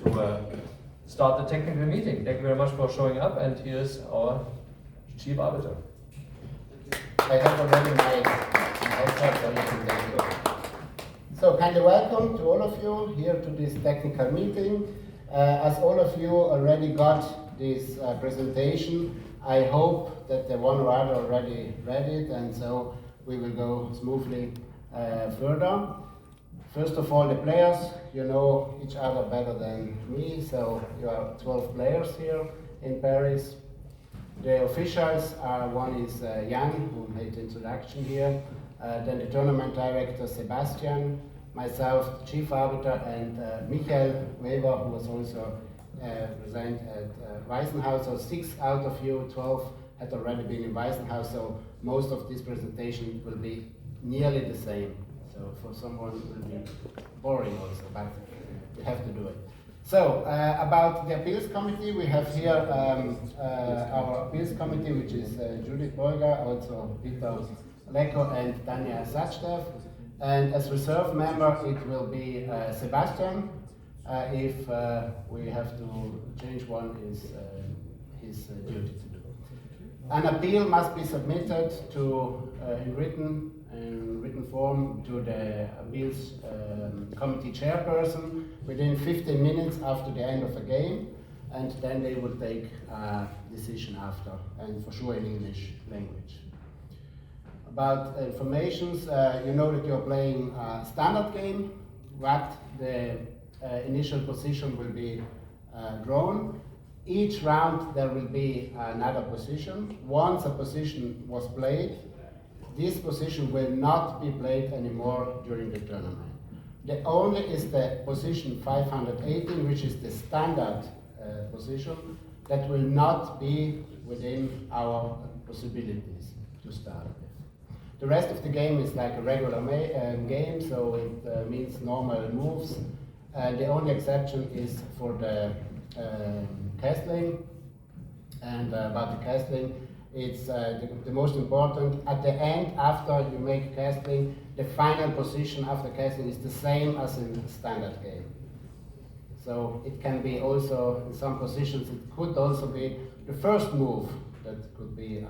to start the technical meeting. Thank you very much for showing up, and here's our chief arbiter. I have already my iPad, so you can take it. So kindly welcome to all of you here to this technical meeting. As all of you already got this presentation, I hope that the one or other already read it, and so we will go smoothly further. First of all, the players, you know each other better than me, so you are 12 players here in Paris. The officials are, one is Jan, who made the introduction here, then the tournament director Sebastian, myself, the chief arbiter, and Michael Weber, who was also present at Weissenhaus. So 6 out of you, 12, had already been in Weissenhaus, so most of this presentation will be nearly the same. So for someone it will be boring also, but we have to do it. So about the appeals committee, we have here our appeals committee, which is Judith Bolger, also Peter Leko and Tanya Sachdev. And as reserve member, it will be Sebastian. If we have to change one, is his duty to do. An appeal must be submitted to in written form to the appeals committee chairperson within 15 minutes after the end of the game, and then they will take a decision after, and for sure in English language. About informations, you know that you're playing a standard game, what the initial position will be drawn. Each round there will be another position. Once a position was played, this position will not be played anymore during the tournament. The only is the position 518, which is the standard position, that will not be within our possibilities to start with. The rest of the game is like a regular game, so it means normal moves. The only exception is for the castling, and about the castling, it's the most important. At the end, after you make castling, the final position after castling is the same as in the standard game. So it can be also, in some positions, it could also be the first move that could be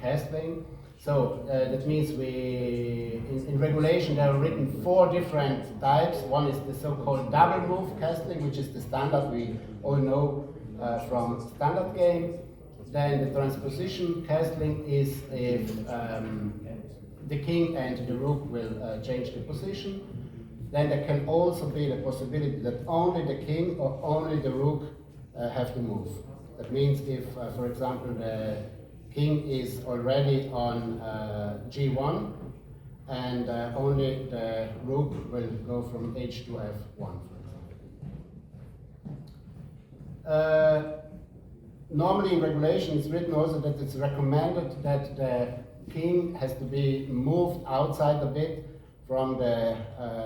castling. So that means in regulation there are written 4 different types. One is the so-called double move castling, which is the standard we all know from standard game. Then the transposition castling is if the king and the rook will change the position. Then there can also be the possibility that only the king or only the rook have to move. That means if, for example, the king is already on g1 and only the rook will go from h to f1, for example. Normally in regulation it's written also that it's recommended that the king has to be moved outside a bit from the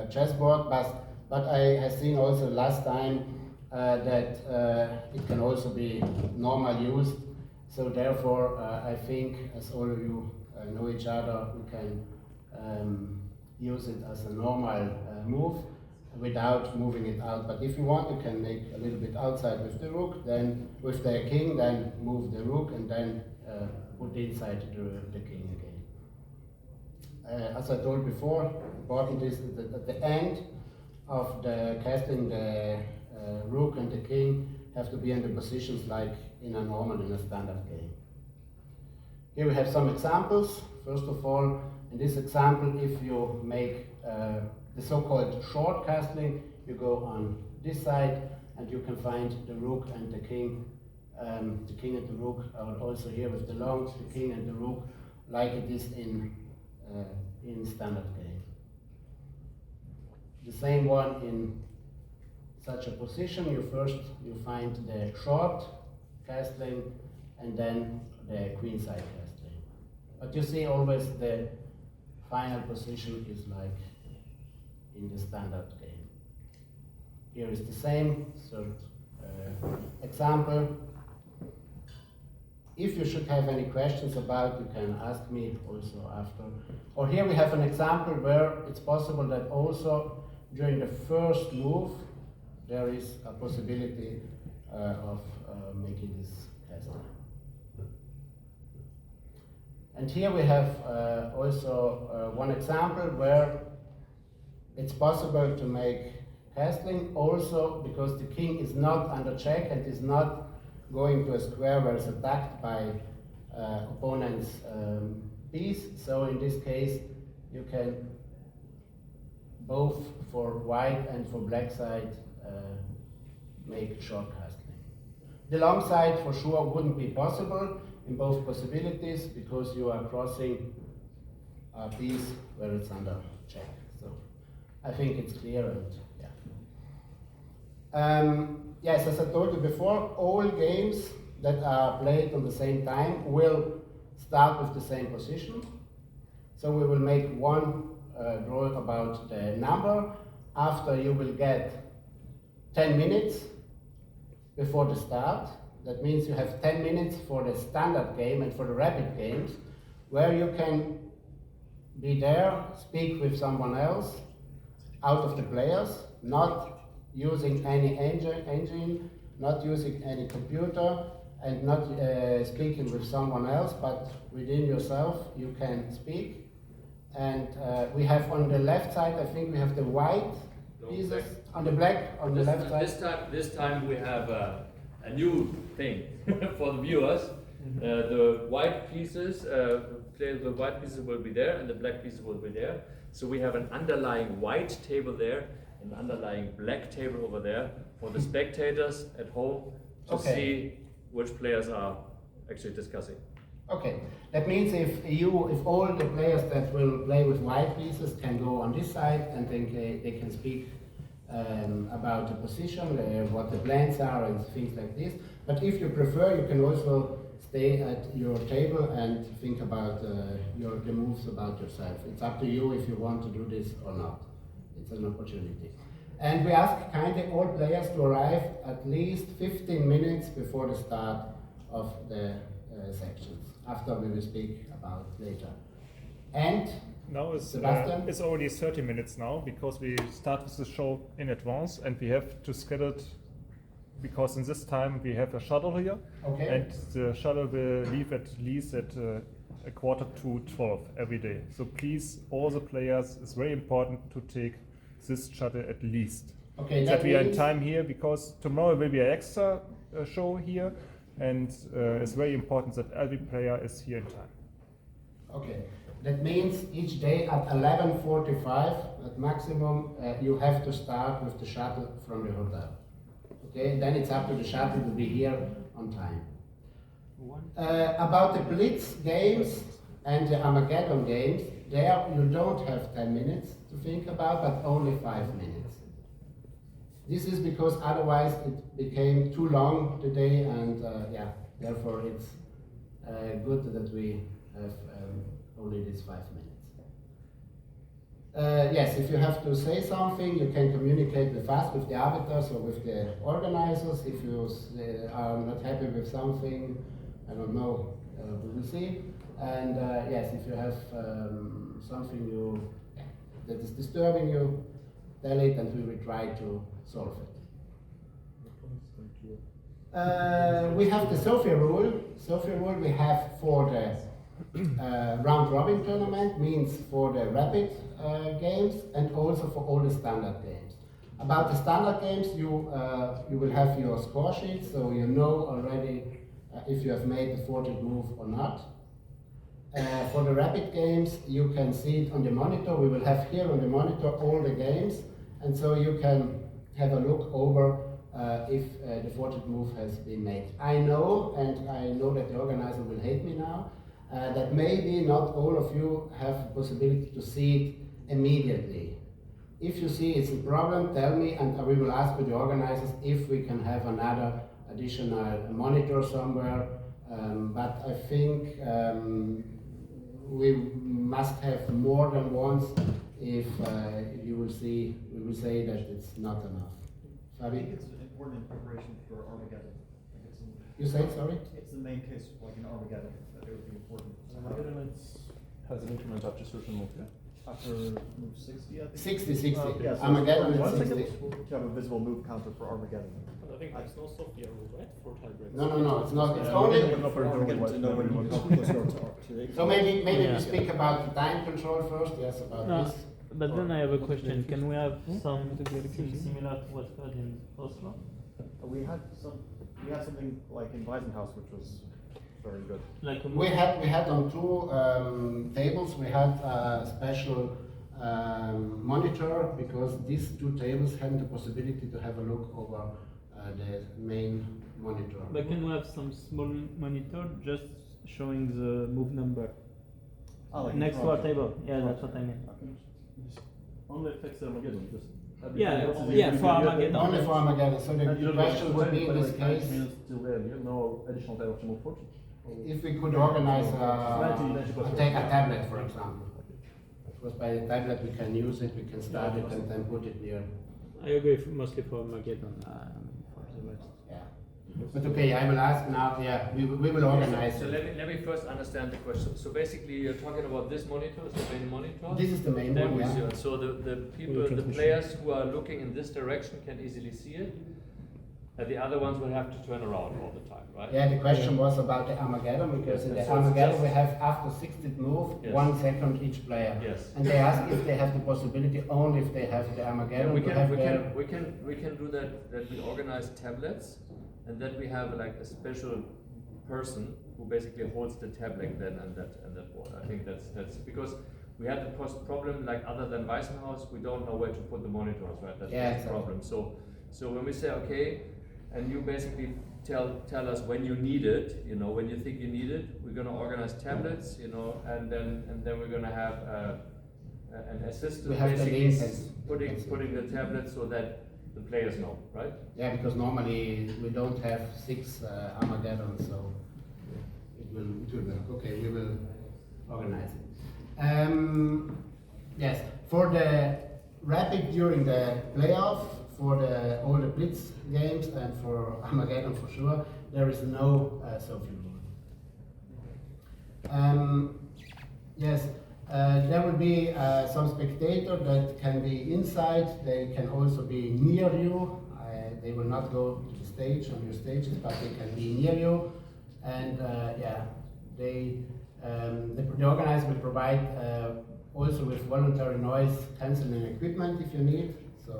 chessboard, but I have seen also last time that it can also be normal used. So therefore I think, as all of you know each other, we can use it as a normal move without moving it out. But if you want, you can make a little bit outside with the rook, then with the king, then move the rook, and then put inside the king again. As I told before, important is that at the end of the castling, the rook and the king have to be in the positions like in a standard game. Here we have some examples. First of all, in this example, if you make the so-called short castling, you go on this side and you can find the rook and the king and the rook are also here with the longs, the king and the rook, like it is in standard game. The same one in such a position, you find the short castling and then the queenside castling. But you see always the final position is like in the standard game. Here is the same third example. If you should have any questions about, you can ask me also after. Or here we have an example where it's possible that also during the first move there is a possibility of making this castle. And here we have also one example where it's possible to make castling also because the king is not under check and is not going to a square where it's attacked by opponent's piece. So in this case you can both for white and for black side make short castling. The long side for sure wouldn't be possible in both possibilities because you are crossing a piece where it's under check. So I think it's clear and yeah. Yes, as I told you before, all games that are played on the same time will start with the same position. So we will make one draw about the number. After you will get 10 minutes before the start. That means you have 10 minutes for the standard game and for the rapid games, where you can be there, speak with someone else out of the players, not using any engine, not using any computer, and not speaking with someone else, but within yourself you can speak. And we have on the left side, I think we have the white pieces, black. on the black, on the left side. This time we have a new thing for the viewers. The white pieces, the white pieces will be there, and the black pieces will be there. So we have an underlying white table there, an underlying black table over there for the spectators at home to see which players are actually discussing. Okay, that means if all the players that will play with white pieces can go on this side and then they can speak about the position, what the plans are and things like this. But if you prefer, you can also stay at your table and think about the moves about yourself. It's up to you if you want to do this or not. It's an opportunity. And we ask kindly all players to arrive at least 15 minutes before the start of the sections, after we will speak about later. And now it's Sebastian? already 30 minutes now because we start with the show in advance and we have to schedule it because in this time we have a shuttle here and the shuttle will leave at least at a quarter to 12 every day. So please, all the players, it's very important to take this shuttle at least. Okay, that we are in time here because tomorrow will be an extra show here and it's very important that every player is here in time. Okay, that means each day at 11:45 at maximum you have to start with the shuttle from the hotel. Okay, then it's up to the shuttle to be here on time. About the Blitz games and the Armageddon games, there you don't have 10 minutes to think about, but only 5 minutes. This is because otherwise it became too long today, and therefore it's good that we have only these 5 minutes. Yes, if you have to say something, you can communicate with us, with the arbiters or with the organizers. If you are not happy with something, I don't know, we will see. And yes, if you have something that is disturbing you, tell it and we will try to solve it. We have the Sofia rule. Sofia rule we have for the round robin tournament, means for the rapid games and also for all the standard games. About the standard games, you will have your score sheet, so you know already if you have made the 40th move or not. For the rapid games, you can see it on the monitor. We will have here on the monitor all the games, and so you can have a look over if the 40th move has been made. I know, and I know that the organizer will hate me now, that maybe not all of you have the possibility to see it immediately. If you see it's a problem, tell me, and we will ask with the organizers if we can have another additional monitor somewhere. But I think we must have more than once if you will see, we will say that it's not enough. I think it's important in preparation for Armageddon. You say, sorry? It's the main case, like in Armageddon, that it would be important. Armageddon has an increment after certain move, yeah? After move 60, I think. 60, 60. Yeah, so Armageddon for is 1 60. second, you have a visible move counter for Armageddon. But I think there's no Sofia rule, right? For tiebreaks. No, it's not. It's Yeah, only. for Armageddon to know when you how close you are to the So maybe Yeah. we speak about the time control first. Yes, about No, this. but then I have a question. Can we have something similar to what's heard in Oslo? We had something like in Weisenhaus, which was very good. Like a We had on two tables. We had a special monitor because these two tables had the possibility to have a look over the main monitor. But can we have some small monitor just showing the move number Like next in to our front. table? Yeah, that's what I mean. Only affects Armageddon, just. Yeah, yeah, for Armageddon. Only for Armageddon. So the question would be in this case, No additional time of optimal fortune. if we could organize take a tablet, for example. Because by the tablet we can use it, we can start it and then put it near. I agree mostly for Armageddon. For the rest. Yeah. But okay, I will ask now. Yeah, we will organize So it. let me first understand the question. So basically, you're talking about this monitor, is the main monitor. This is the main Then one. we see Yeah. it. So the people, the players who are looking in this direction can easily see it. And the other ones will have to turn around all the time, right? Yeah, the question was about the Armageddon, because in the So it's Armageddon just- we have after 60th move, Yes. 1 second each player. Yes. And they ask if they have the possibility, only if they have the Armageddon, we to can have we their... can do that we organize tablets, and then we have like a special person who basically holds the tablet then and that board. I think that's because we had the problem like other than Weisenhaus, we don't know where to put the monitors, right? That's Yeah, the exactly. problem. So when we say okay, and you basically tell us when you need it, you know, when you think you need it, we're gonna organize tablets, you know, and then we're gonna have an assistant We have the basically links. putting the tablet so that the players know, right? Yeah, because normally we don't have 6 Armageddon, so it will work. Okay, we will organize it. Yes, for the rapid during the playoff, for all the Blitz games and for Armageddon for sure, there is no Sofia rule. Yes, there will be some spectator that can be inside, they can also be near you. They will not go to the stage, on your stages, but they can be near you. And yeah, the organizer will provide also with voluntary noise cancelling equipment if you need. So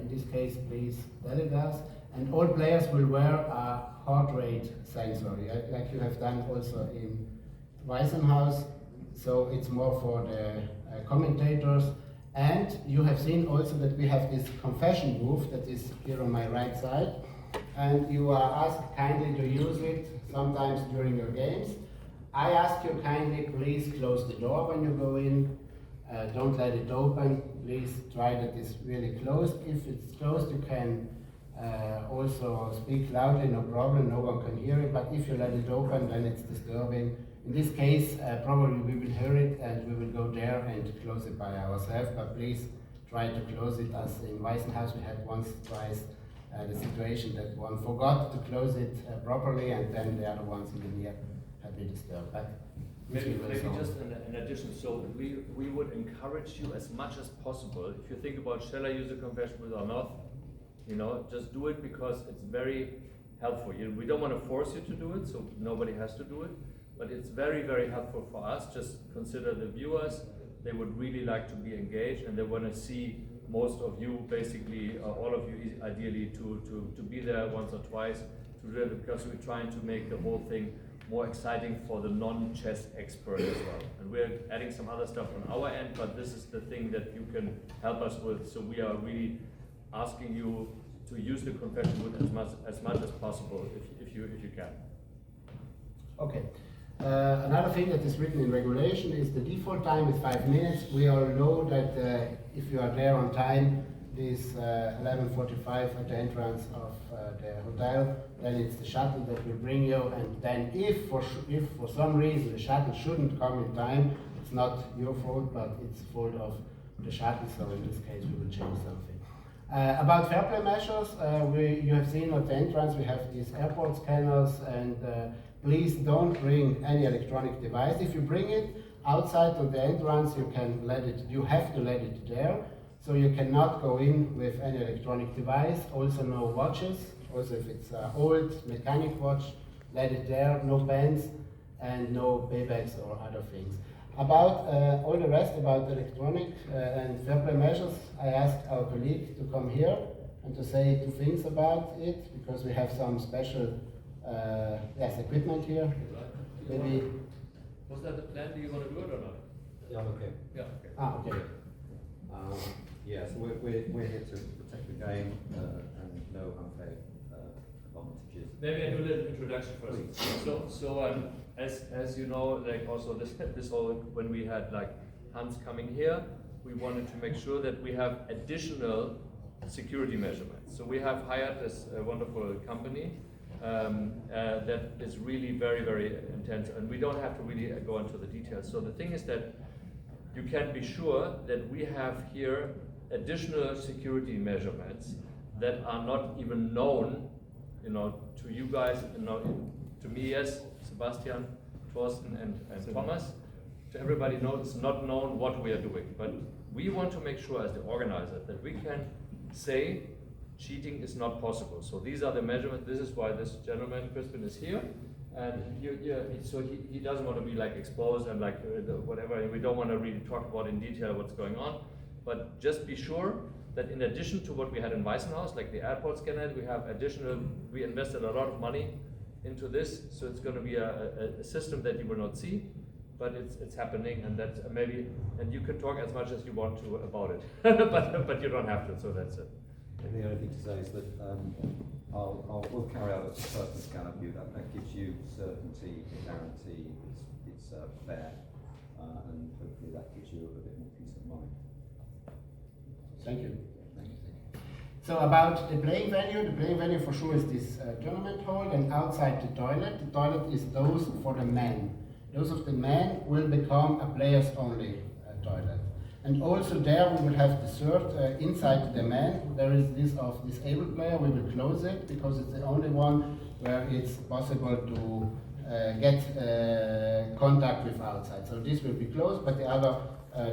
in this case, please tell it us. And all players will wear a heart rate sensor, like you have done also in Weisenhaus. So it's more for the commentators. And you have seen also that we have this confession booth that is here on my right side. And you are asked kindly to use it sometimes during your games. I ask you kindly, please close the door when you go in. Don't let it open. Please try that it's really closed. If it's closed, you can also speak loudly, no problem, no one can hear it. But if you let it open, then it's disturbing. In this case, probably we will hear it and we will go there and close it by ourselves. But please try to close it, as in Weisenhaus we had twice the situation that one forgot to close it properly, and then the other ones in the near had been disturbed. But Maybe just in addition, so we would encourage you as much as possible, if you think about shall I use a confession booth or not, you know, just do it because it's very helpful. We don't want to force you to do it, so nobody has to do it, but it's very, very helpful for us. Just consider the viewers, they would really like to be engaged and they want to see most of you, basically all of you ideally to be there once or twice, to do it, because we're trying to make the whole thing more exciting for the non-chess expert as well. And we're adding some other stuff on our end, but this is the thing that you can help us with. So we are really asking you to use the confession booth as much as possible if you can. Okay. Another thing that is written in regulation is the default time is 5 minutes. We all know that if you are there on time, this 11:45 at the entrance of the hotel, then it's the shuttle that will bring you. And then if for some reason the shuttle shouldn't come in time, it's not your fault, but it's the fault of the shuttle. So in this case, we will change something. About fair play measures, you have seen at the entrance we have these airport scanners, and please don't bring any electronic device. If you bring it, outside of the entrance you can let it, you have to let it there. So you cannot go in with any electronic device, also no watches, also if it's an old mechanic watch, let it there, no pens and no paybacks or other things. About all the rest about electronic and fair play measures, I asked our colleague to come here and to say 2 things about it, because we have some special equipment here. Maybe. Was that the plan? Do you want to do it or not? Yeah, I'm okay. Yeah. Okay. Okay. Yeah, so we're here to protect the game and no unfair advantages. Maybe I do a little introduction first. So as you know, like also this whole, when we had like Hans coming here, we wanted to make sure that we have additional security measurements. So we have hired this wonderful company that is really very, very intense, and we don't have to really go into the details. So the thing is that you can be sure that we have here additional security measurements that are not even known, to you guys, to me, yes, Sebastian, Thorsten, and Thomas. To everybody knows, it's not known what we are doing, but we want to make sure as the organizer that we can say cheating is not possible. So these are the measurements. This is why this gentleman, Crispin, is here. And so he doesn't want to be like exposed and like whatever, and we don't want to really talk about in detail what's going on. But just be sure that in addition to what we had in Weissenhaus, like the airport scanner, we have additional, we invested a lot of money into this, so it's going to be a system that you will not see, but it's happening, and that's maybe, and you can talk as much as you want to about it, but you don't have to, so that's it. And the only thing to say is that we'll carry out a person scanner view that gives you certainty, guarantee, it's fair, and hopefully that gives you a bit more peace of mind. Thank you. So about the playing venue for sure is this tournament hall, and outside the toilet is those for the men. Those of the men will become a players only toilet. And also there we will have the third inside the men. There is this of disabled player. We will close it because it's the only one where it's possible to get contact with outside. So this will be closed, but the other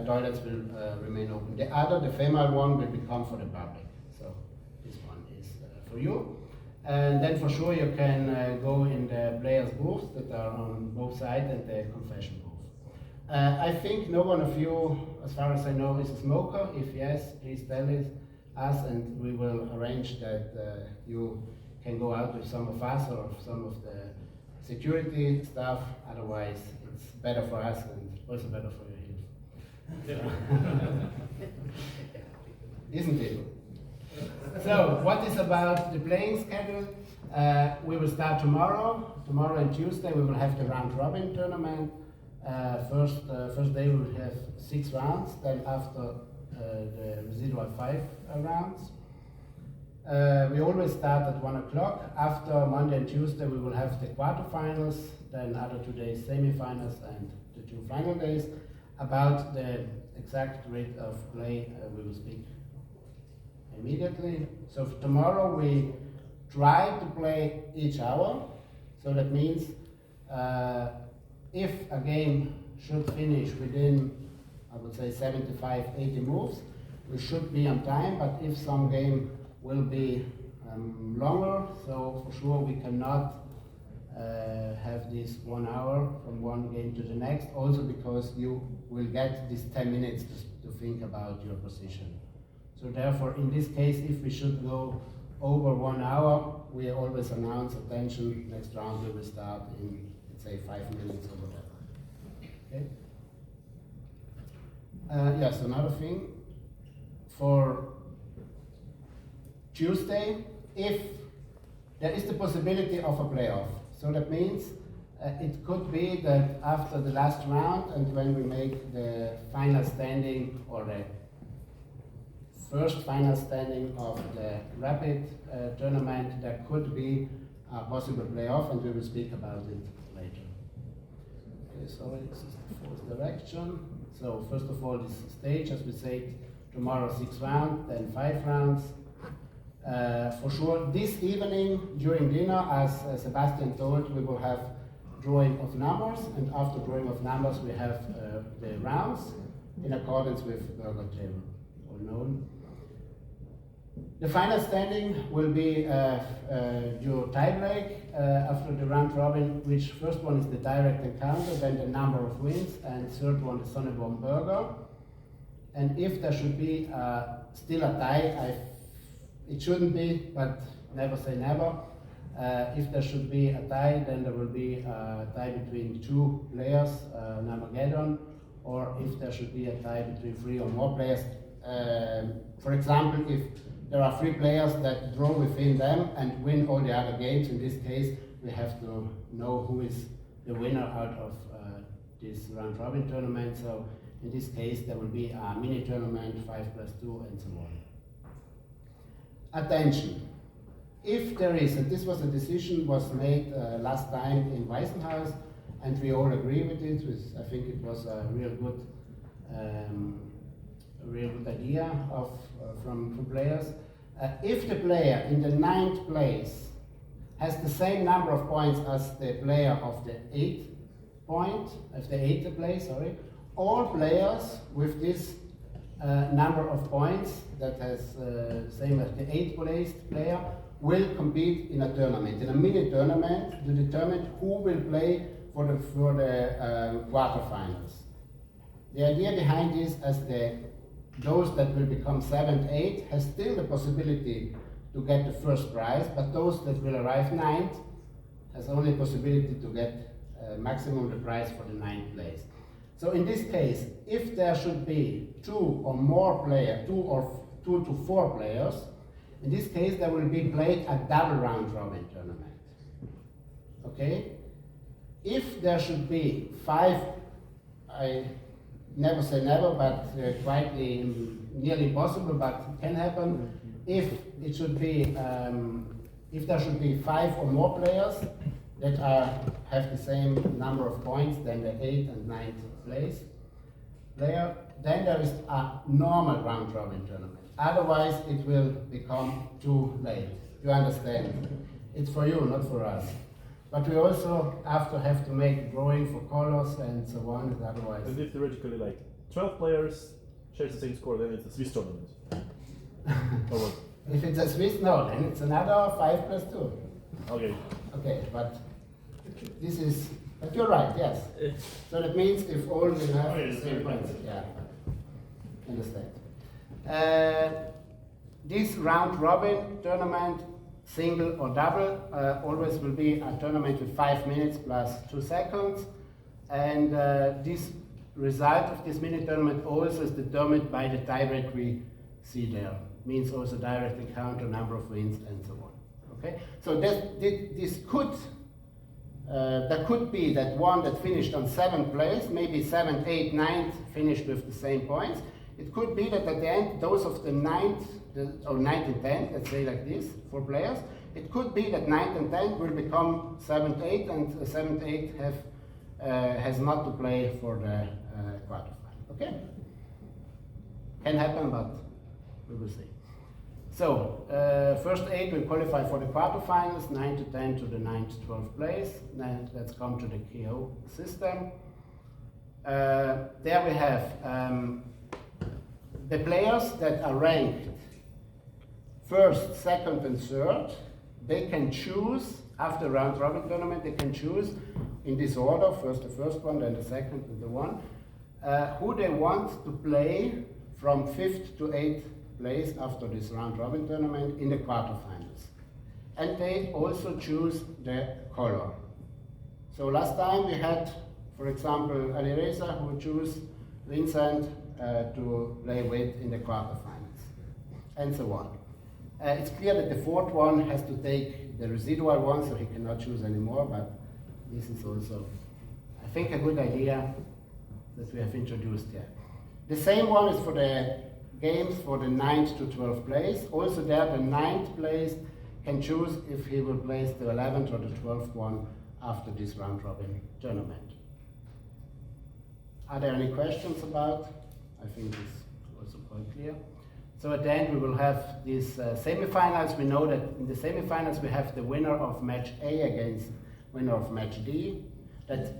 toilets will remain open. The female one will become for the public. So this one is for you. And then for sure you can go in the players' booths that are on both sides and the confession booth. I think no one of you, as far as I know, is a smoker. If yes, please tell us and we will arrange that you can go out with some of us or some of the security staff. Otherwise, it's better for us and also better for your health. Isn't it? So, what is about the playing schedule? We will start tomorrow. Tomorrow and Tuesday we will have the round-robin tournament. First day we will have 6 rounds, then after the residual 5 rounds. We always start at 1 o'clock. After Monday and Tuesday we will have the quarterfinals, then other 2 days semifinals and the 2 final days. About the exact rate of play we will speak immediately. So for tomorrow we try to play each hour. So that means if a game should finish within, I would say 75, 80 moves, we should be on time, but if some game will be longer, so for sure we cannot have this 1 hour from one game to the next, also because you will get these 10 minutes to think about your position. So therefore, in this case, if we should go over 1 hour, we always announce, attention, next round we will start in, let's say, 5 minutes or whatever. Okay? Yes, another thing, for Tuesday, if there is the possibility of a playoff, so that means it could be that after the last round and when we make the final standing or the first final standing of the rapid tournament, there could be a possible playoff, and we will speak about it later. Okay, so this is the fourth direction. So first of all, this stage, as we said, tomorrow 6 rounds, then 5 rounds. For sure, this evening during dinner, as Sebastian told, we will have drawing of numbers, and after drawing of numbers we have the rounds in accordance with Burger table, all known. The final standing will be your tiebreak after the round robin, which first one is the direct encounter, then the number of wins, and third one the Sonneborn Burger. And if there should be still a tie, it shouldn't be, but never say never. If there should be a tie, then there will be a tie between two players, an Armageddon, or if there should be a tie between 3 or more players. For example, if there are 3 players that draw within them and win all the other games, in this case, we have to know who is the winner out of this round robin tournament. So in this case, there will be a mini tournament, 5+2, and so on. Attention. If there is, and this was a decision was made last time in Weissenhaus, and we all agree with it, I think it was a real good idea from players. If the player in the 9th place has the same number of points as the player of the 8th place, all players with this number of points that has same as the 8th placed player will compete in a tournament, in a mini tournament, to determine who will play for the quarterfinals. The idea behind this is those that will become 7th, 8th has still the possibility to get the first prize, but those that will arrive 9th has only possibility to get maximum the prize for the 9th place. So in this case, if there should be 2 or more players, 2 to 4 players, in this case there will be played a double round robin tournament. Okay? If there should be 5, I never say never, but quite nearly impossible, but it can happen. If it should be, if there should be 5 or more players that have the same number of points than the 8th and 9th place player, then there is a normal round robin tournament. Otherwise, it will become too late. You understand? It's for you, not for us. But we also have to make drawing for colors and so on, otherwise. And if theoretically, like 12 players share the same score, then it's a Swiss tournament. Or what? If it's a Swiss, no, then it's another 5+2. Okay. Okay, but this is, but you're right, yes. So that means if all will have the same points, yeah, understand. This round robin tournament, single or double, always will be a tournament with 5 minutes plus 2 seconds. And this result of this mini tournament also is determined by the tiebreak we see there. Means also direct encounter, number of wins, and so on. Okay, so this could there could be that one that finished on 7th place, maybe 7th, 8th, 9th finished with the same points. It could be that at the end, those of the 9th, or 9th and 10th, let's say like this, 4 players, it could be that 9th and 10th will become 7th, 8th, and 7th, 8th has not to play for the quarterfinal. Okay? Can happen, but we will see. So, first 8 will qualify for the quarterfinals, 9 to 10 to the 9th to 12th place. Then let's come to the KO system. There we have the players that are ranked 1st, 2nd, and 3rd. They can choose, after round robin tournament, they can choose in this order, first the first one, then the second, and the one, who they want to play from 5th to 8th place after this round robin tournament in the quarterfinals. And they also choose the color. So last time we had, for example, Alireza who chose Vincent to play with in the quarterfinals, and so on. It's clear that the 4th one has to take the residual one, so he cannot choose anymore, but this is also, I think, a good idea that we have introduced here. The same one is for the games for the 9th to 12th place. Also there, the 9th place can choose if he will place the 11th or the 12th one after this round robin tournament. Are there any questions about? I think it's also quite clear. So at the end we will have these semifinals. We know that in the semifinals we have the winner of match A against winner of match D. that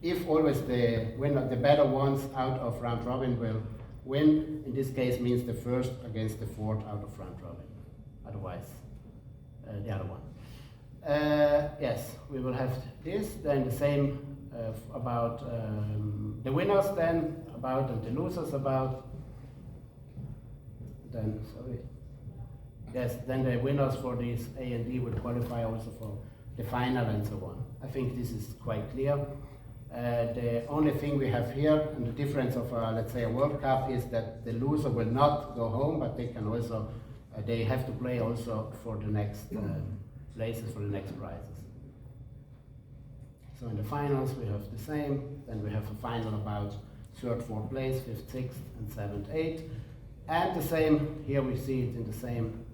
if always the winner, the better ones out of round robin will win. In this case means the first against the fourth out of round robin. Otherwise, the other one. Yes, we will have this. Then the same about the winners. Then about and the losers about. Then sorry. Yes, then the winners for these A and D will qualify also for the final and so on. I think this is quite clear. The only thing we have here, and the difference of, let's say, a World Cup, is that the loser will not go home, but they can also, they have to play also for the next places, for the next prizes. So in the finals we have the same. Then we have a final about third, fourth place, fifth, sixth, and seventh, eighth. And the same, here we see it in the same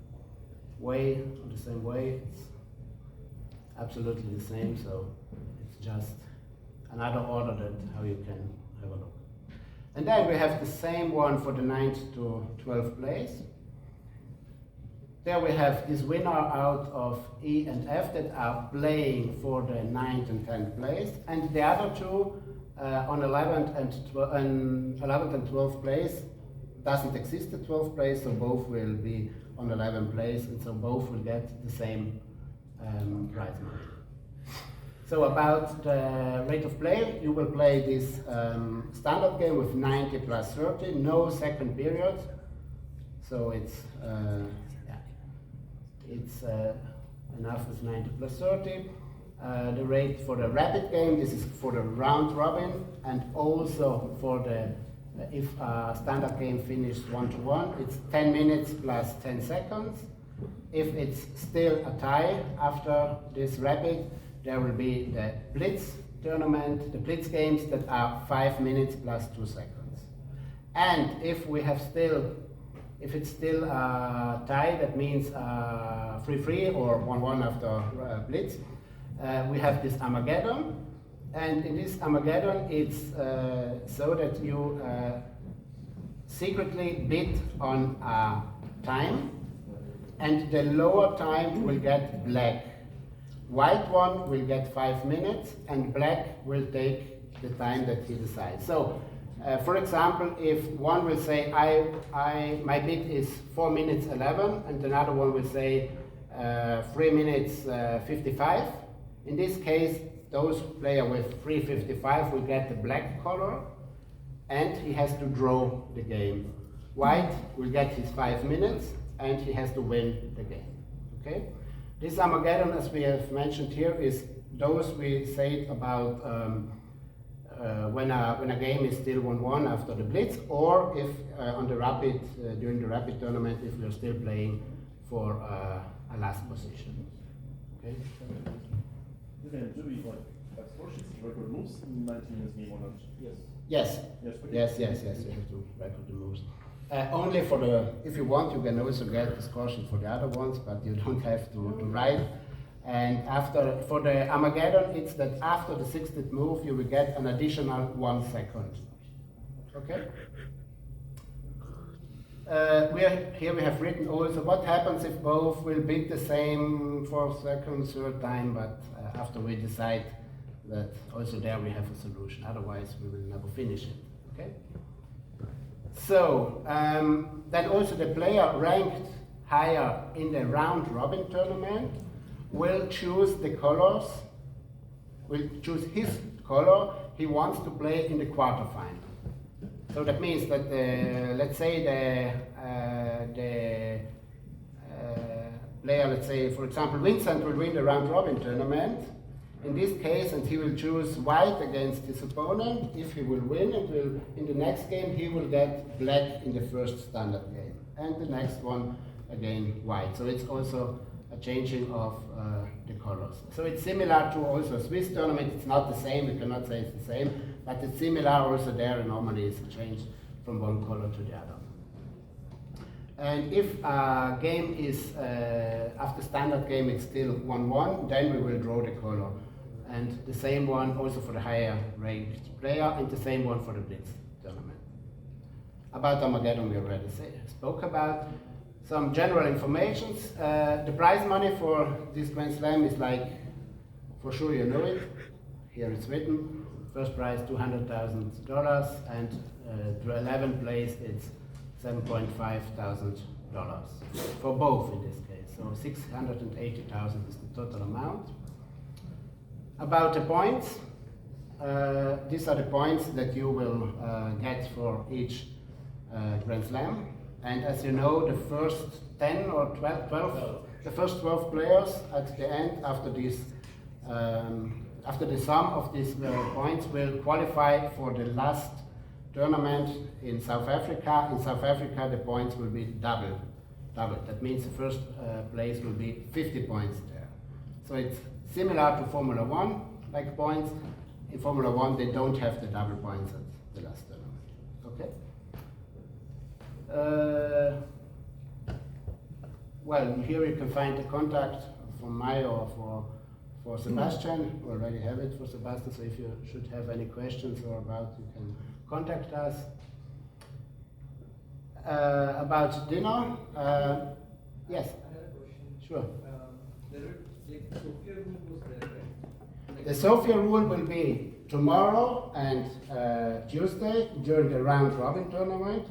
way, it's absolutely the same, so it's just another order that how you can have a look. And then we have the same one for the 9th to 12th place. There we have this winner out of E and F that are playing for the 9th and 10th place, and the other two on 11th and 12th place doesn't exist at 12th place, so both will be on 11th place, and so both will get the same prize money. So about the rate of play, you will play this standard game with 90 plus 30, no second period. So it's enough with 90 plus 30. The rate for the rapid game, this is for the round robin, and also for the if a standard game finished 1-1, it's 10 minutes plus 10 seconds. If it's still a tie after this rapid, there will be the blitz tournament, the blitz games that are 5 minutes plus 2 seconds. And if it's still a tie, that means 3-3 or 1-1 after blitz, we have this Armageddon. And in this Armageddon, it's so that you secretly bid on a time, and the lower time will get black. White one will get 5 minutes, and black will take the time that he decides. So, for example, if one will say, my bid is 4 minutes 11, and another one will say 3 minutes 55. In this case, those player with 3:55 will get the black color, and he has to draw the game. White will get his 5 minutes, and he has to win the game. Okay? This Armageddon, as we have mentioned here, is those we said about when a game is still 1-1 after the blitz, or if on the rapid during the rapid tournament, if we are still playing for a last position. Okay. Then do we like score sheets, record moves in 19 minutes game or not? Yes. Yes. Yes. You have to record the moves. Only for the, if you want, you can also get the score sheet for the other ones, but you don't have to write. And after, for the Armageddon, it's that after the 60th move, you will get an additional 1 second. Okay? Here we have written also what happens if both will bid the same 4 seconds, third time, but after we decide that also there we have a solution. Otherwise, we will never finish it. Okay? So, then also the player ranked higher in the round robin tournament will choose the colors, will choose his color he wants to play in the quarterfinal. So that means that let's say the player, let's say for example Vincent will win the round robin tournament in this case, and he will choose white against his opponent. If he will win, it will, in the next game he will get black in the first standard game, and the next one again white. So it's also a changing of the colors. So it's similar to also a Swiss tournament. It's not the same, we cannot say it's the same, but it's similar also there. Normally it's a change from one color to the other. And if a game is, after standard game it's still 1-1, then we will draw the color. And the same one also for the higher ranked player, and the same one for the Blitz tournament. About Armageddon we already spoke about. Some general informations. The prize money for this Grand Slam is like, for sure you know it. Here it's written. First prize $200,000, and to 11th place it's $7,500 for both in this case. So 680,000 is the total amount. About the points, these are the points that you will get for each Grand Slam. And as you know, the first 10 or 12, the first 12 players at the end, after this, after the sum of these points, will qualify for the last tournament in South Africa. In South Africa, the points will be doubled. That means the first place will be 50 points there. So it's similar to Formula 1, like points. In Formula 1, they don't have the double points at the last tournament. Okay? Well, here you can find the contact for Mai or for Sebastian. We already have it for Sebastian, so if you should have any questions or about, you can contact us. About dinner, yes. Another question. Sure. Sofia rule was there, right? The Sofia rule will be tomorrow and Tuesday during the round robin tournament.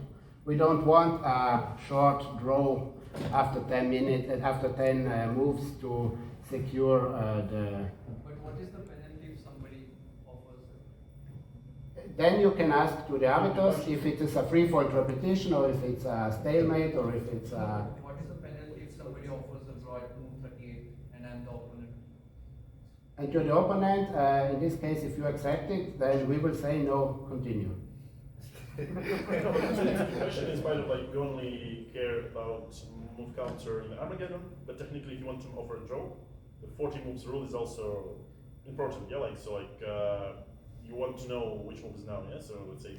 We don't want a short draw after 10 minutes and after 10 moves to secure the. But what is the penalty if somebody offers it? Then you can ask to the arbiters if it is a free for interpretation or if it's a stalemate or if it's a. What is the penalty if somebody offers a draw at move 38 and I'm the opponent? And to the opponent, in this case, if you accept it, then we will say no, continue. The question is kind of like we only care about move counter in Armageddon, but technically if you want to offer a draw, the 40 moves rule is also important. Yeah, like so like you want to know which move is now. Yeah, so let's say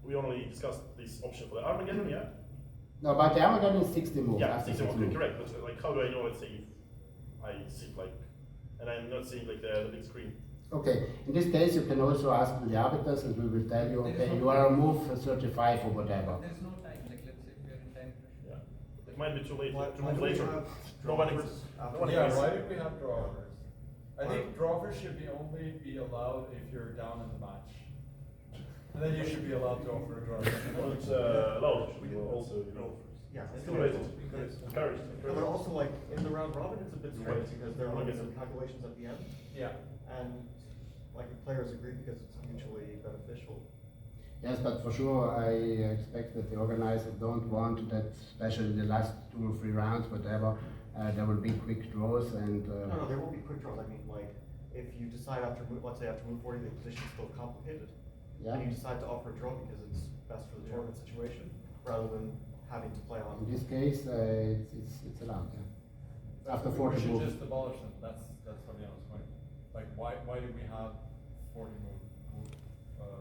we only discussed this option for the Armageddon. Yeah. No, but the Armageddon is 60 moves. Yeah, 60 moves. Correct. But like, how do I know? Let's say if I see like, and I'm not seeing like the big screen. Okay, in this case you can also ask the arbiters and we will tell you, okay, you are a move 35 or whatever. There's no time, like let's say if we're in time pressure. Yeah, it might be too late Why- to why move do we later. have No one drawers agrees. after No one Yeah, agrees. why do we have drawers? I think drawers should only be allowed if you're down in the match. And then you should be allowed to offer a draw. Well, it's allowed. We will also, you know, Yeah, it's it's too late. because, Encouraged. no, but also like in the round robin, it's a bit strange because there are Okay. some calculations at the end, Yeah. and like the players agree because it's mutually beneficial. Yes, but for sure I expect that the organizers don't want that, especially the last 2 or 3 rounds, whatever, there will be quick draws and. No, there won't be quick draws. I mean, like if you decide after move, let's say after move 40, the position is still complicated, Yeah. and you decide to offer a draw because it's best for the tournament situation, rather than having to play on. In this case, it's allowed. Yeah. After We 40 should moves. just abolish them. That's Fabiano's point. Like, why do we have 40 move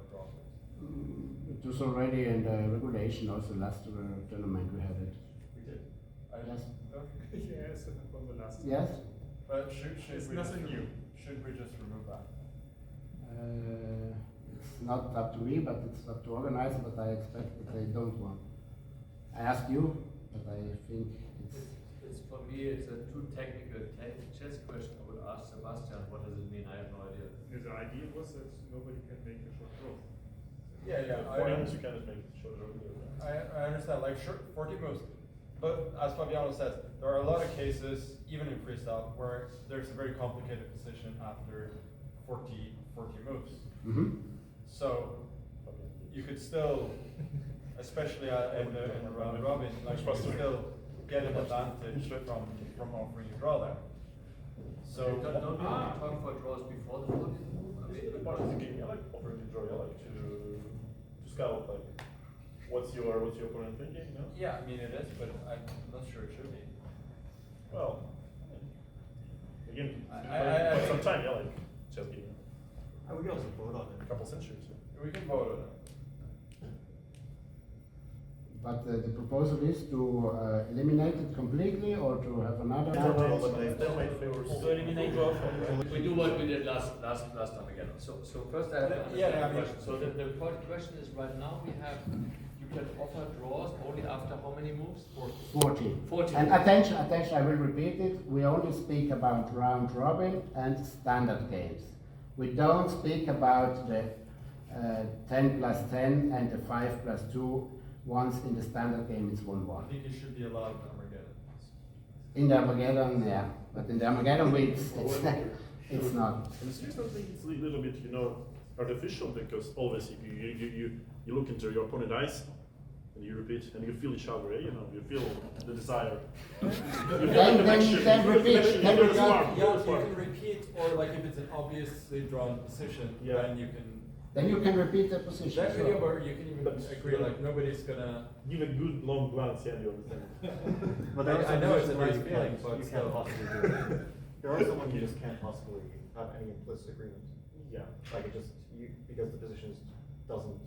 draw plays? It was already in the regulation. Also, last tournament we had it. We did. Yes. Yes, from the last. Yes. But should It's we nothing just new. Should we just remove that? It's not up to me, but it's up to organizer. But I expect that they don't want. I asked you, but I think It's for me, it's a too technical chess question. I would ask Sebastian, what does it mean? I have no idea. The idea was that nobody can make a short draw. Yeah. For moves, you cannot make it shorter. I understand, like 40 moves. But as Fabiano says, there are a lot of cases, even in freestyle, where there's a very complicated position after 40 moves. So you could still, especially in the round robin, like you could still get an advantage from offering a draw there. So Don't we only talk for draws before the 40th move? I mean, The part of the game, I like offering to draw. I like to scout like what's your opponent thinking. You know? yeah, I mean it is, but I'm not sure it should be. Well, again, I quite some think- time. Yeah, like chess game, And we can also vote on it. a couple centuries. Yeah. We can vote on it. But the proposal is to eliminate it completely or to have another. So eliminate draw. we do what we did last time again. So first I have to Yeah, understand I the mean- question. So the question is right now you can offer draws only after how many moves? 40. 40. And attention, I will repeat it. We only speak about round robin and standard games. We don't speak about the 10 plus 10 and the 5 plus 2. Once in the standard game, it's 1-1. I think it should be allowed in Armageddon. In the Armageddon, yeah, but in the Armageddon, it's not. And seriously, I think it's a little bit, artificial, because always you look into your opponent's eyes and you repeat and you feel each other, you feel the desire. Then you can repeat. Yeah, you can repeat, or like if it's an obviously drawn position, Then you can repeat the position. That video where you can even agree, like nobody's gonna give a good long glance, and you understand. But I know it's a nice feeling, you but can't still. possibly do it. There are someone you just can't possibly have any implicit agreement. Yeah. Like because the position doesn't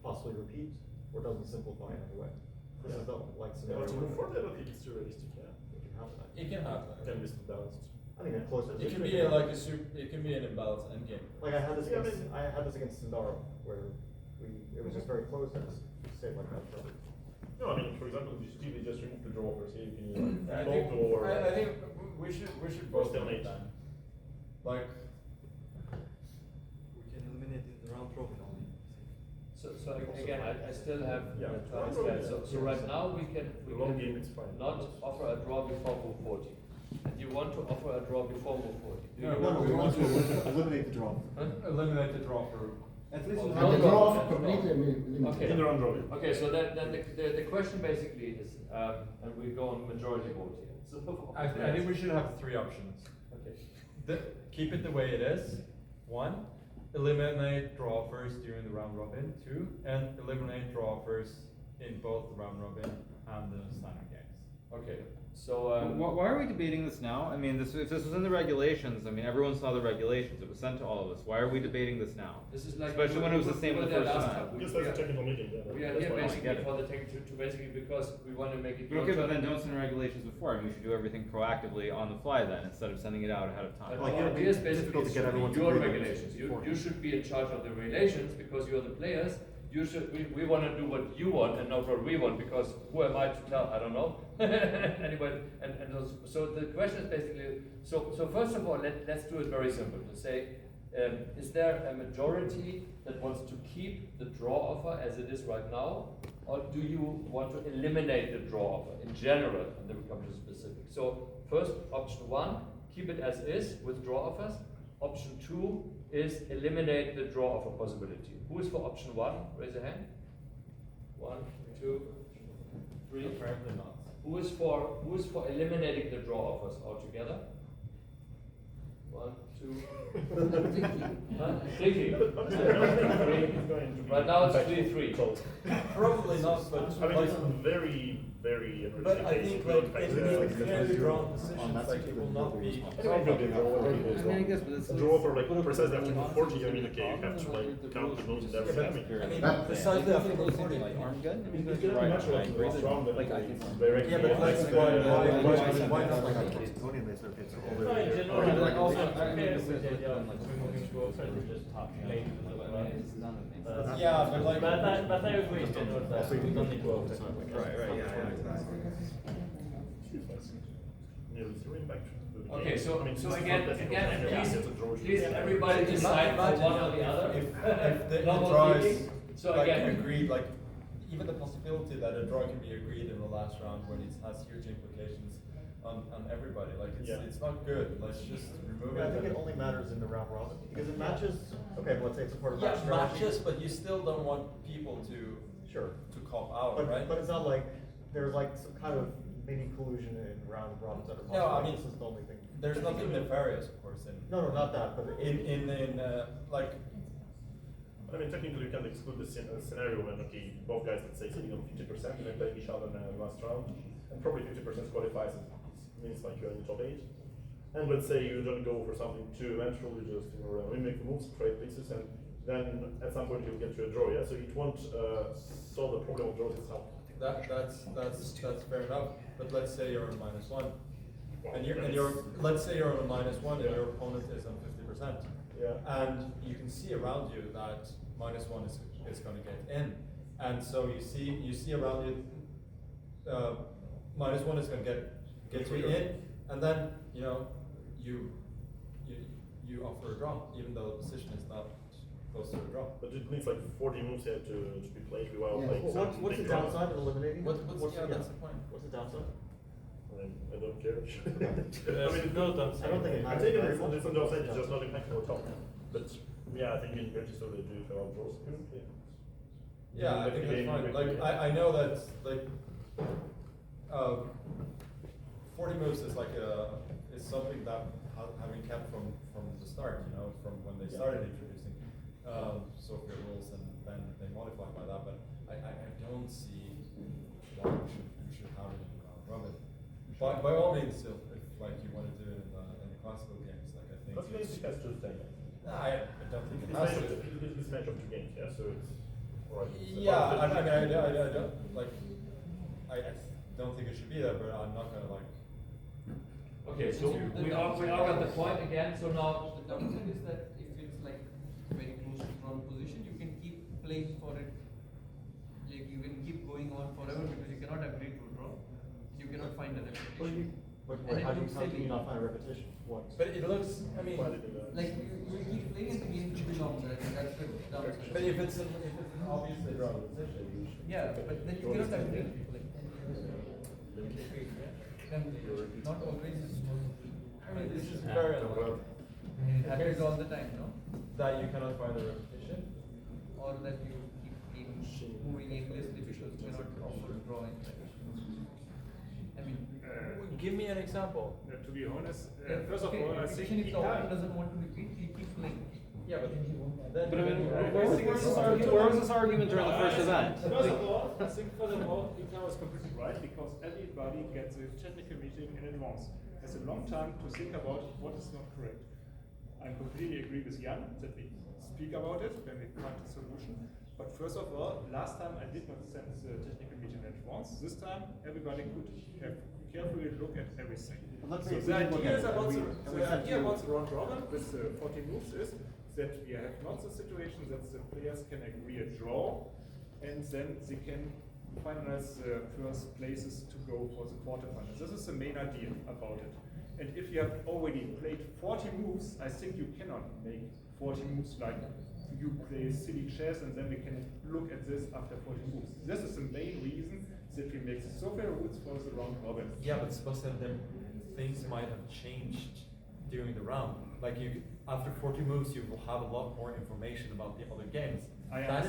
possibly repeat or doesn't simplify in any way. This is the scenario. To move forward, I don't think it's too realistic. Yeah. It can happen. It can happen. It can be still balanced. I think a close It position. can be it can be an imbalanced endgame. Like I had this against Sindaro, where it was just very close and it stayed like that forever. No, I mean, for example, you still just remove the draw first. You can I fold or. think we should both stalemate. do that. Like We can eliminate in the round robin only. So again, I still have Yeah. to understand. So right now we can long game, it's fine. not offer a draw before move 40. And you want to offer a draw before move 40. Do you We want to eliminate the draw. eliminate the draw for. At least And the draw completely eliminated. Okay. In the round robin. Okay, so then the question basically is, and we go on majority vote here. So I think we should have three options. Okay. Keep it the way it is. 1, eliminate draw first during the round robin. 2, and eliminate draw first in both the round robin and the standard games. Okay. So Why are we debating this now? I mean, if this was in the regulations, I mean, everyone saw the regulations. It was sent to all of us. Why are we debating this now? this is like Especially when it was the same we the were there first last time. time. Just as a technical meeting. We are That's here why I basically get it. for the to basically because we want to make it. Okay, but then don't send regulations before, and we should do everything proactively on the fly then, instead of sending it out ahead of time. But Like, our it'd idea is be basically difficult to it get should be everyone to your agree on regulations. this You beforehand. should be in charge of the regulations because you're the players. You should. We want to do what you want and not what we want because who am I to tell? I don't know. Anyway, so the question is basically so first of all let's do it very simple to say is there a majority that wants to keep the draw offer as it is right now, or do you want to eliminate the draw offer in general, and then we come to specific. So first, option 1, keep it as is with draw offers. Option 2 is eliminate the draw offer possibility. Who is for option 1? Raise a hand. 1, 2, 3. Apparently not. Who is for eliminating the draw offers altogether? 1, 2. Huh? Thinking. Right now it's 3-3. Probably not, but I mean, like, it's very, very. but I think like in clearly drawn positions, like it will not be. it's A draw for like precisely after move 40, I mean, okay, you have to like count the moves and everything. I mean, But- precisely after move 40. arm gun? I mean, it's gonna be much like last round than Like, I think so. very. Yeah, but like why not like Tony makes their case all No, in day. general, Like, like also, also, I mean, okay, this with is the like, idea of like, moving to outside, we just late and all that. Yeah, but like. But I agree in general that we don't need to outside. Right, yeah. Nearly three back to the Okay, game. so I mean, so it's again, not that again, difficult. please, It's a draw. please everybody decide for one or the other. If the Normal draw is thinking. So like again, agreed, like even the possibility that a draw can be agreed in the last round when it has huge implications on everybody, like it's not good. Let's just remove I think it. it only matters in the round robin because in matches, okay, let's say it's a part of Yeah, match strategy. matches, but you still don't want people to Sure. cop out, But, right? but it's not like there's like some kind of mini collusion in round robins that are possible. No, I mean, this is the only thing. There's nothing nefarious, of course, in No, not that, but like. I mean, technically, you can exclude the scenario when, okay, both guys, let's say, sitting on 50% and they play each other in the last round, and probably 50% qualifies, it means like you're in the top 8. And let's say you don't go for something too eventual, you just, mimic the moves, trade pieces, and then at some point you'll get to a draw, yeah? So it won't solve the problem of draws itself. That's fair enough. But let's say you're on -1, and let's say you're on -1 and your opponent is on 50%. Yeah. And you can see around you that -1 is going to get in, and so you see around you -1 is going to get you in, and then you you offer a draw, even though the position is not close to a draw. But it means like 40 moves here to be played while Yeah. playing. What's the big draws. downside of eliminating? What's yeah, that's the point. What's the downside? I don't care. No downside. I don't think it I matters. think right? it's on the outside, it's just not impactful at all. But yeah, I think in British so they do it around draws. Yeah, I think that's fine. Like I know that like 40 moves is like is something that having kept from the start, you know, from when they started introducing Sofia rules, and then they modified by that. But I don't see why we should have it in round robin. By all means, if like you want to do it in the classical games, like I think. Classical games has to stay. I don't think it has to. It's match of 2 games, yeah. So it's alright. Yeah, I mean, I don't like. I don't think it should be there, but I'm not gonna like. Okay, so we are at the point again. So now The downside is that if it's like very close to drawn position, you can keep playing for it. Like you can keep going on forever because you cannot agree to a draw. You cannot find a repetition. But And it how do looks you silly. not find a repetition? What? But it looks. I mean. Like you keep playing and the game will be longer. I think that's the downside. But if it's an obviously drawn position, you should. Yeah, but then you cannot agree. Like, and not always is. I mean, this is very unlikely. It happens all the time, no? That you cannot find a repetition. Or that you keep moving aimlessly because you cannot offer drawing. I mean, Give me an example. To be honest, yeah, first of okay, all, I repetition, think if the opponent doesn't want to repeat, he keeps playing. Yeah, but then. But I mean, where was this argument during the first event? First of all, I think Hikaru is completely right, because everybody gets a technical meeting in advance. Has a long time to think about what is not correct. I completely agree with Jan that we speak about it when we find a solution. But first of all, last time I did not send the technical meeting in advance. This time everybody could have carefully look at everything. Let's So say if the we did look idea at is it, about and the we sent idea you- about the round robin with 40 moves is that we have not the situation that the players can agree a draw, and then they can finalize the first places to go for the quarterfinals. This is the main idea about it. And if you have already played 40 moves, I think you cannot make 40 moves like you play silly chess and then we can look at this after 40 moves. This is the main reason that we make the Sofia rules for the round robin. Yeah, but Sebastian, then things might have changed during the round. Like after 40 moves, you will have a lot more information about the other games. That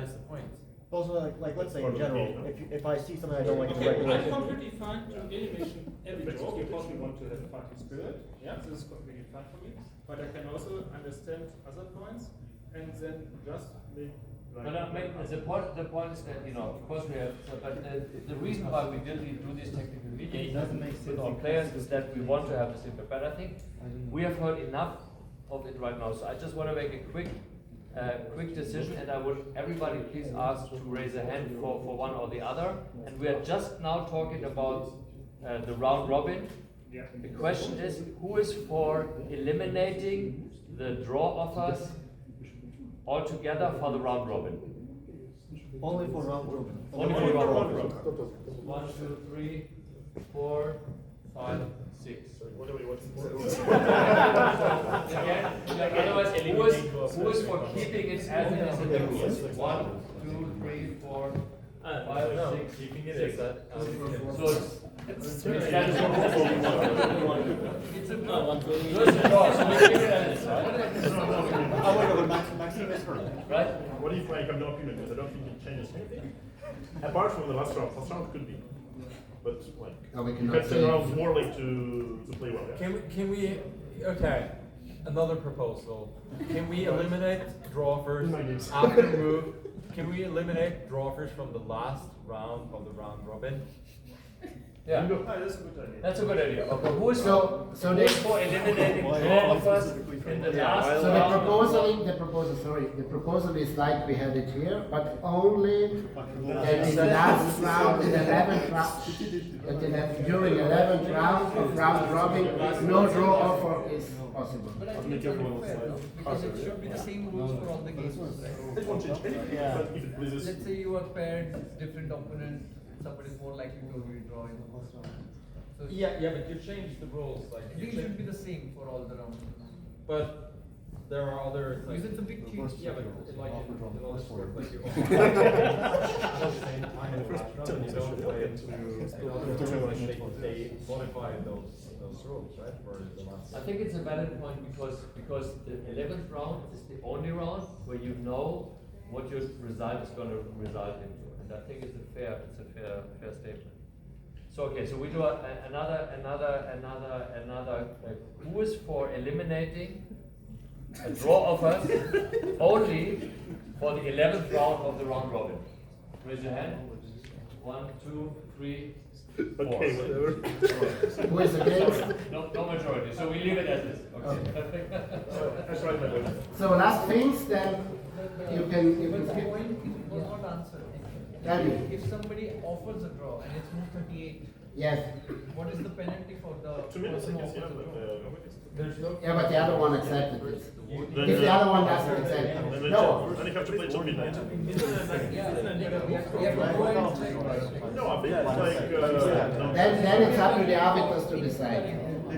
is the point. Also, like let's say in general, if I see something I don't like in Okay, I'm regulation. completely fine to elimination every draw because we want to have fighting spirit. Yeah, this is completely fine for me. But I can also understand other points and then just make like. the point is that, you know, of course we have, but the reason why we did do these technical meetings with our players is that we want to have this input. But I think we have heard enough of it right now. So I just want to make a quick decision, and I would everybody please ask to raise a hand for one or the other. And we are just now talking about the round robin. Yeah. The question is, who is for eliminating the draw offers altogether for the round robin? Only for round robin. Only for round robin. 1, 2, 3, 4, 5, 6. Otherwise, who is for keeping it as it is in the rules? 1, 2, 3, 4, 5, 6. Keeping it as that. It's a draw. So we keep it as it is, right? Maxime is heard. Right? What if I have no opinion, because I don't think it changes anything? Apart from the last round could be. But like, No, we you cannot can send say- rounds more like to play well. Yeah? Can we? Okay. Another proposal. Can we eliminate draw first after move? Can we eliminate draw first from the last round of the round robin? Yeah. That's a good idea. That's a good idea. Okay, who is So who is for eliminating draw offers in the last So round? the proposal is like we had it here, but only that in the last round, in the 11th round, during the 11th round of round robin, no draw offer is possible. But I think it's only fair, no? Because it should be the same rules for all the games, right? It won't change anything, but if it pleases. Let's say you are paired, different opponent, somebody is more likely to redraw in the first round. So Yeah, but you changed the rules. Like I think it should be the same for all the rounds. But there are other like. Using some big cheats. Yeah, but like in other sports, like you also they modify those rules, right? For the last. I think it's a valid point because the 11th round is the only round where you know what your result is going to result into, and I think it's a fair statement. So okay, so we do another. Who is for eliminating a draw offer only for the 11th round of the round robin? Raise your hand. 1, 2, 3, 4. Okay, whatever. Who is against? No majority, so we leave it as this. Okay. That's right, my brother. So last things, then you can The skip. point was not answered. Tell me. If somebody offers a draw and it's move 38, Yes. what is the penalty for the 2 minutes, I person who guess, yeah, offers a but, draw? There's no. Yeah, but the other one accepted it. Then, If the other one doesn't then accept they it. No. then you have to play till midnight. No, I think it's like, no. Then it's up to the arbiters to decide. I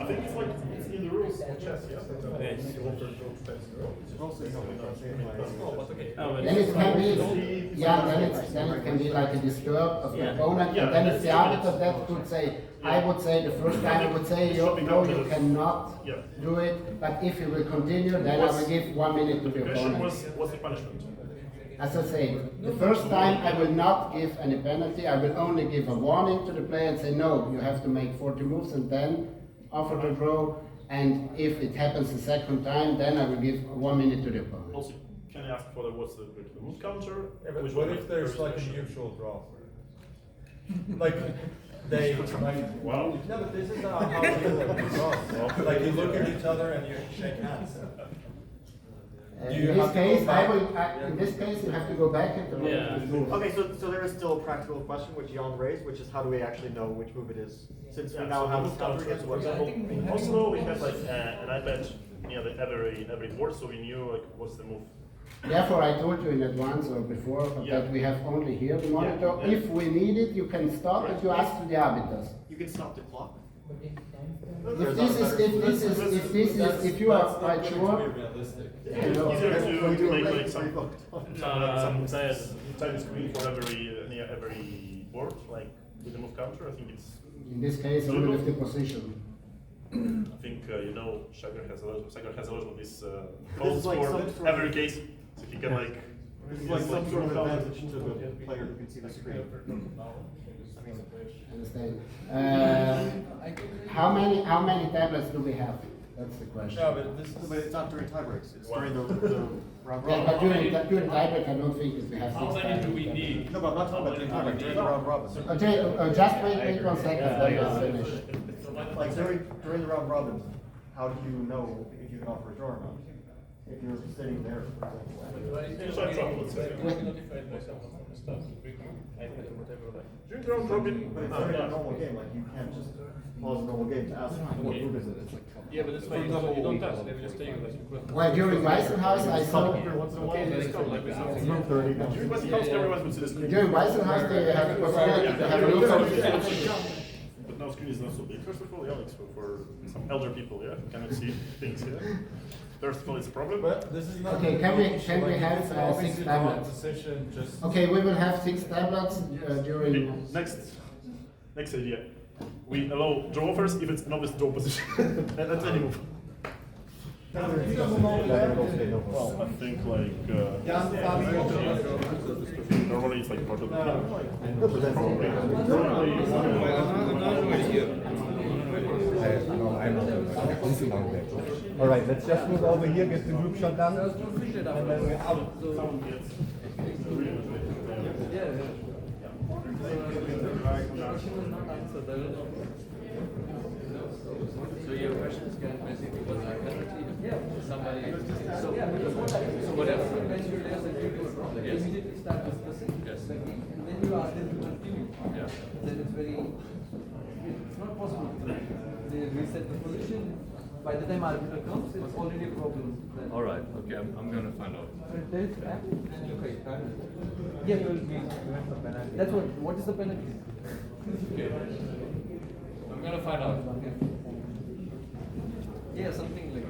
think it's like, it's in the rules of chess, yeah? Then it can be, yeah, then it can be like a disturb of the opponent, and then it's the arbiter that could say, I would say the first time I would say, no, you cannot do it, but if you will continue, then I will give 1 minute to the The question opponent. what's the punishment? As I say, the first time I will not give any penalty, I will only give a warning to the player and say, no, you have to make 40 moves and then offer the draw, and if it happens the second time, then I will give 1 minute to the opponent. Also, can I ask for what's the move counter? Yeah, but Which what one if there's like a mutual draw? Like they like. Wow. No, but this is how you draw. Like you look at each other and you shake hands. Do you In have this to go case, back? in this case, you have to go back and move. Okay, so there is still a practical question which Jan raised, which is how do we actually know which move it is? Since we now have a counter against for what? example, also we had like an iPad near every board, so we knew like what's the move. Therefore, I told you in advance or before that we have only here the monitor. Yeah. If we need it, you can stop and you ask to the arbiters. You can stop the clock. If you are quite sure, It's know. easier We do to it make late, like pretty some tiny screen for near every board, like with the move counter. I think it's. in this case, only with the position. I think Shagger has a lot of these This codes is like for some sort of- every case, so he can like. This is like some sort of advantage to the player who can see the screen. Understand? How many tablets do we have? That's the question. No, but this is. But it's not during tie breaks, it's during the round Yeah, but robin. during tiebreak, I don't think that we have How six many do we tablets. need? No, but I'm not talking about during tie break, during the round robin. Okay, just wait 1 second, then we'll finish. Like during the round robin, how do you know if you can offer a draw or not? If you're sitting there, for example. So I trouble, let's say. During the round robin, But it's during a normal game, like you can't just pause a normal game to ask what move is it? Yeah, but that's why you don't touch, they will just take it. Well, during Weissenhaus, I saw, every once in a while, they come like with something. During Westhouse, everyone would see the screen. during Weissenhaus, they have the possibility to have a look at it. But now screen is not so big. First of all, yeah, like for some elder people, yeah, who cannot see things, yeah. First of all, it's a problem. But this is not. Okay, can we have, it's 6 obviously the wrong tablets? decision, just. Okay, we will have 6 tablets Okay, during. next idea. We allow draw offers if it's an obvious draw position. That's any move. I think like normally it's like part of All right, let's just move over here, get the group shot done. And then we're out. So your question is basically was a penalty if somebody, so whatever. They immediately start discussing. Yes. And then you ask them to continue. Yeah. Then it's not possible. They reset the position. By the time arbiter comes, it's already a problem. All right, okay, I'm gonna find out. Okay, yeah, that's what is the penalty? Okay. I'm gonna find out. Yeah, something like